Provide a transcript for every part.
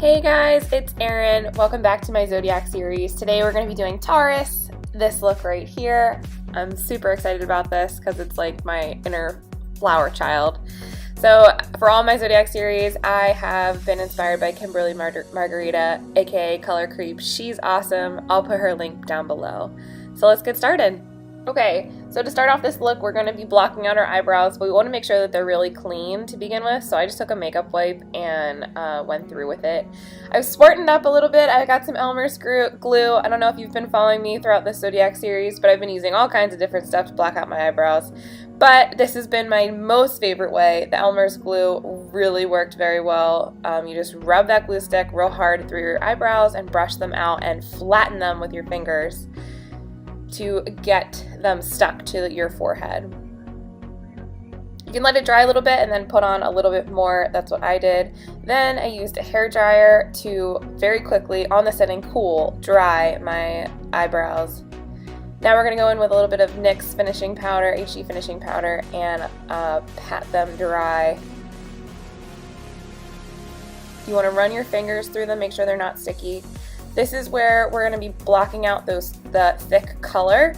Hey guys, it's Erin. Welcome back to my Zodiac series. Today we're going to be doing Taurus, this look right here. I'm super excited about this because it's like my inner flower child. So for all my Zodiac series, I have been inspired by Kimberly Margarita, aka Color Creep. She's awesome. I'll put her link down below. So let's get started. Okay, so to start off this look, we're going to be blocking out our eyebrows, but we want to make sure that they're really clean to begin with. So I just took a makeup wipe and went through with it. I've smartened up a little bit. I got some Elmer's glue. I don't know if you've been following me throughout the Zodiac series, but I've been using all kinds of different stuff to block out my eyebrows. But this has been my most favorite way. The Elmer's glue really worked very well. You just rub that glue stick real hard through your eyebrows and brush them out and flatten them with your fingers to get them stuck to your forehead. You can let it dry a little bit and then put on a little bit more. That's what I did. Then I used a hair dryer to very quickly, on the setting cool, dry my eyebrows. Now we're going to go in with a little bit of NYX finishing powder, HD finishing powder, and pat them dry. You want to run your fingers through them, make sure they're not sticky. This is where we're going to be blocking out the thick color,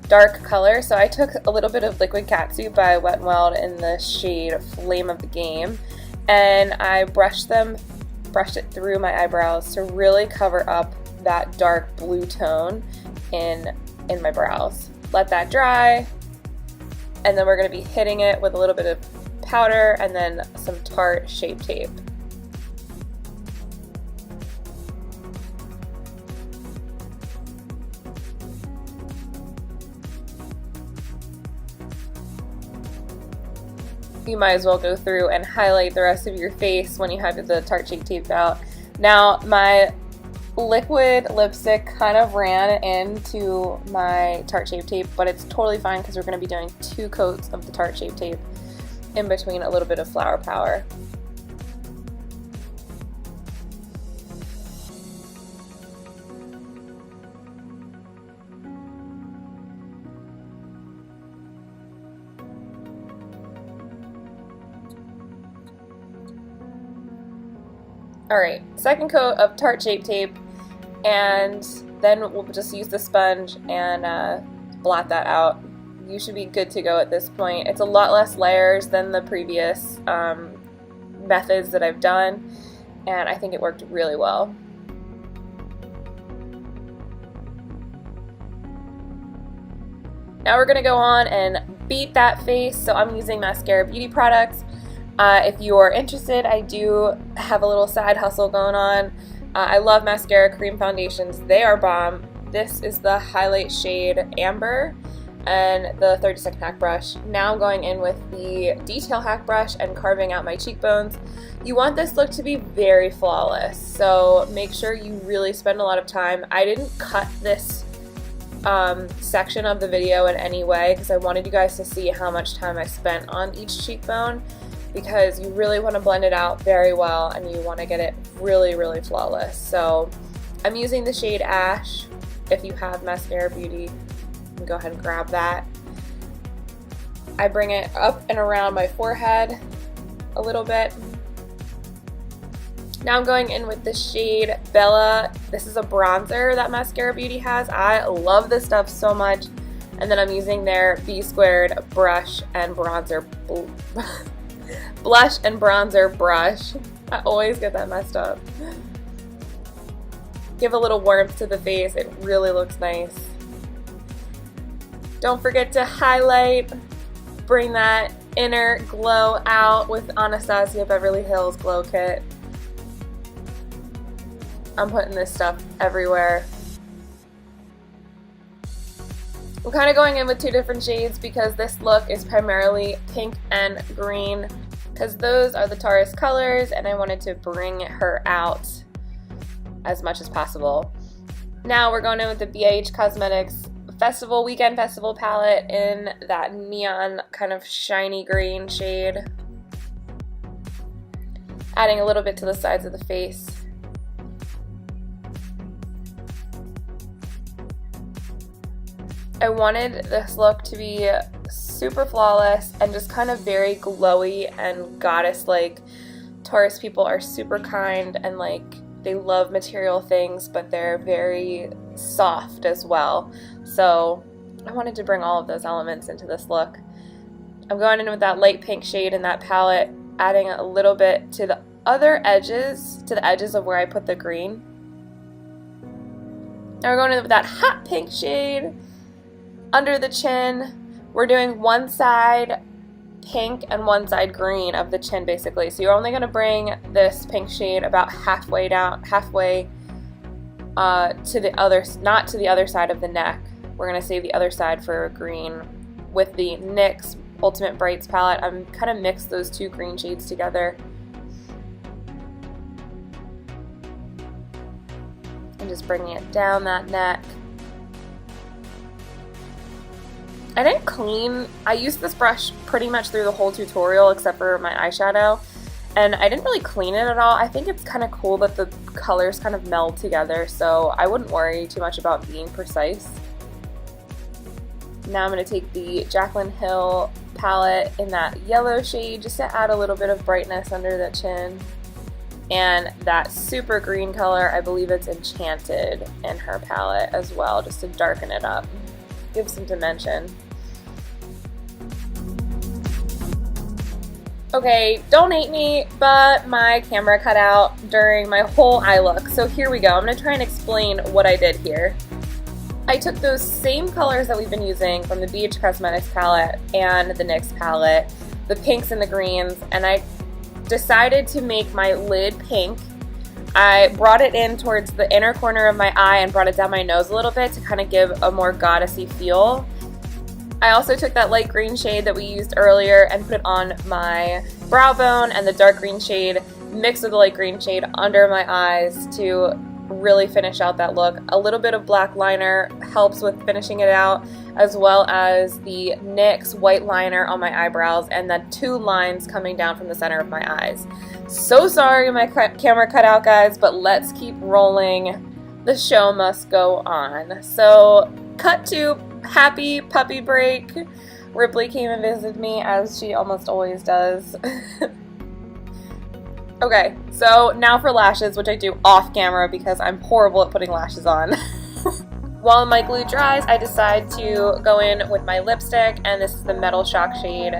dark color. So I took a little bit of liquid catsup by Wet n Wild in the shade Flame of the Game, and I brushed it through my eyebrows to really cover up that dark blue tone in my brows. Let that dry, and then we're going to be hitting it with a little bit of powder and then some Tarte Shape Tape. You might as well go through and highlight the rest of your face when you have the Tarte Shape Tape out. Now, my liquid lipstick kind of ran into my Tarte Shape Tape, but it's totally fine because we're going to be doing 2 coats of the Tarte Shape Tape in between a little bit of Flower Power. Alright, second coat of Tarte Shape Tape, and then we'll just use the sponge and blot that out. You should be good to go at this point. It's a lot less layers than the previous methods that I've done, and I think it worked really well. Now we're going to go on and beat that face, so I'm using Maskcara Beauty products. If you are interested, I do have a little side hustle going on. I love Mascara cream foundations. They are bomb. This is the highlight shade Amber and the 30-second hack brush. Now I'm going in with the detail hack brush and carving out my cheekbones. You want this look to be very flawless, so make sure you really spend a lot of time. I didn't cut this section of the video in any way because I wanted you guys to see how much time I spent on each cheekbone, because you really want to blend it out very well and you want to get it really, really flawless. So I'm using the shade Ash. If you have Maskcara Beauty, you can go ahead and grab that. I bring it up and around my forehead a little bit. Now I'm going in with the shade Bella. This is a bronzer that Maskcara Beauty has. I love this stuff so much. And then I'm using their B-squared brush and bronzer blush and bronzer brush. I always get that messed up. Give a little warmth to the face. It really looks nice. Don't forget to highlight. Bring that inner glow out with Anastasia Beverly Hills Glow Kit. I'm putting this stuff everywhere. I'm kind of going in with 2 different shades because this look is primarily pink and green, because those are the Taurus colors and I wanted to bring her out as much as possible. Now we're going in with the BH Cosmetics Weekend Festival palette in that neon kind of shiny green shade. Adding a little bit to the sides of the face. I wanted this look to be super flawless and just kind of very glowy and goddess-like Taurus people are super kind and like they love material things, but they're very soft as well. So I wanted to bring all of those elements into this look. I'm going in with that light pink shade in that palette, adding a little bit to the other edges, to the edges of where I put the green. Now we're going in with that hot pink shade under the chin. We're doing one side pink and one side green of the chin basically. So you're only going to bring this pink shade about halfway down, halfway to the other, not to the other side of the neck. We're going to save the other side for green. With the NYX Ultimate Brights palette, I'm kind of mixed those two green shades together. And just bringing it down that neck. I didn't clean, I used this brush pretty much through the whole tutorial except for my eyeshadow, and I didn't really clean it at all. I think it's kind of cool that the colors kind of meld together, so I wouldn't worry too much about being precise. Now I'm going to take the Jaclyn Hill palette in that yellow shade just to add a little bit of brightness under the chin. And that super green color, I believe it's Enchanted in her palette as well, just to darken it up, give some dimension. Okay, don't hate me, but my camera cut out during my whole eye look. So here we go. I'm going to try and explain what I did here. I took those same colors that we've been using from the BH Cosmetics palette and the NYX palette, the pinks and the greens, and I decided to make my lid pink. I brought it in towards the inner corner of my eye and brought it down my nose a little bit to kind of give a more goddessy feel. I also took that light green shade that we used earlier and put it on my brow bone, and the dark green shade mixed with the light green shade under my eyes to really finish out that look. A little bit of black liner helps with finishing it out, as well as the NYX white liner on my eyebrows and then two lines coming down from the center of my eyes. So sorry my camera cut out, guys, but let's keep rolling. The show must go on. So cut to happy puppy break. Ripley came and visited me, as she almost always does. Okay, so now for lashes, which I do off camera because I'm horrible at putting lashes on. While my glue dries, I decide to go in with my lipstick, and this is the Metal Shock shade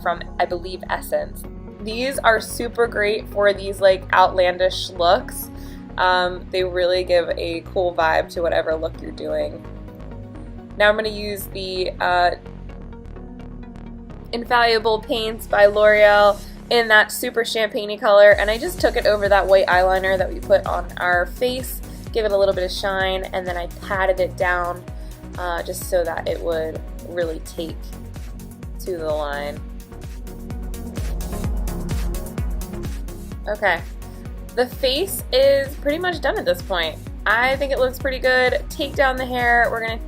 from, I believe, Essence. These are super great for these like outlandish looks. They really give a cool vibe to whatever look you're doing. Now I'm going to use the Infallible Paints by L'Oreal in that super champagne-y color, and I just took it over that white eyeliner that we put on our face, give it a little bit of shine, and then I patted it down just so that it would really take to the line. Okay, the face is pretty much done at this point. I think it looks pretty good. Take down the hair, we're gonna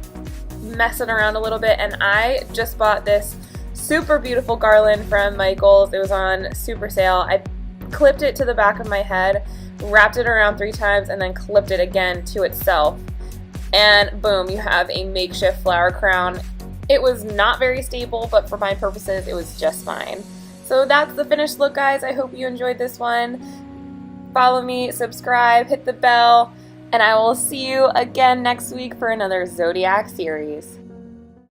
mess it around a little bit, and I just bought this super beautiful garland from Michaels. It was on super sale. I clipped it to the back of my head, wrapped it around 3 times, and then clipped it again to itself. And boom, you have a makeshift flower crown. It was not very stable, but for my purposes, it was just fine. So that's the finished look, guys. I hope you enjoyed this one. Follow me, subscribe, hit the bell, and I will see you again next week for another Zodiac series.